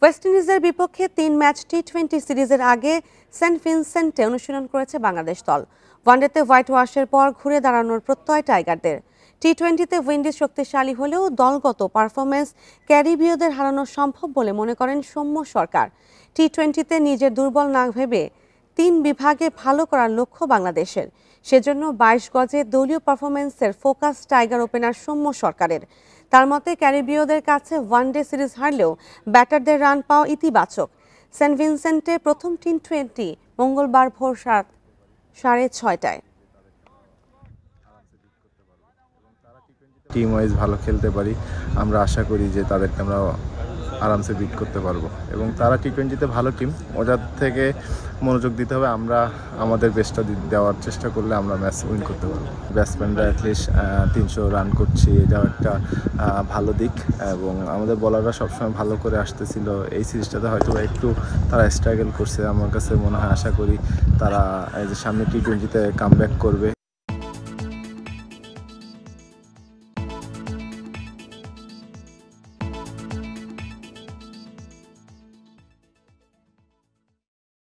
West ইন্ডিজের বিপক্ষে ৩ match টি-20 সিরিজের আগে সেন্ট ভিনসেন্টে অনুশীলন করেছে বাংলাদেশ দল। ওয়ানডেতে হোয়াইট ওয়াশের পর ঘুরে দাঁড়ানোর প্রত্যয় টাইগারদের। টি-20তে উইন্ডিজ শক্তিশালী হলেও দলগত পারফরমেন্স ক্যারিবীয়দের হারানো সম্ভব বলে মনে করেন সৌম্য সরকার। টি-20তে নিজের দুর্বল না ভেবে ৩ বিভাগে ভালো করার লক্ষ্য বাংলাদেশের। সেজন্য ২২ গজে দলীয় পারফরমেন্সের ফোকাস টাইগার ওপেনার সৌম্য সরকারের। তার মতে ক্যারিবীয়দের কাছে ওয়ানডে সিরিজ হারলেও ব্যাটারদের রান পাওয়া ইতিবাচক। সেন্ট ভিনসেন্টে প্রথম টি-20 মঙ্গলবার ভোর 6:30টায়। টিম ওয়াইজ ভালো খেলতে পারি, আমরা আশা করি যে তাদেরকে আমরা আরামসে বিট করতে পারবো এবং তারা টি-20তে ভালো টিম, ওটার থেকে মনোযোগ দিতে হবে। আমরা আমাদের বেস্টটা দেওয়ার চেষ্টা করলে আমরা ম্যাচ উইন করতে পারবো। ব্যাটসম্যানরা অ্যাটলিস্ট 300 রান করছি, এটাও একটা ভালো দিক এবং আমাদের বলাররা সবসময় ভালো করে আসতেছিল। এই সিরিজটাতে হয়তো একটু তারা স্ট্রাগল করছে, আমার কাছে মনে হয়, আশা করি তারা এই যে সামনে টি-20তে কামব্যাক করবে।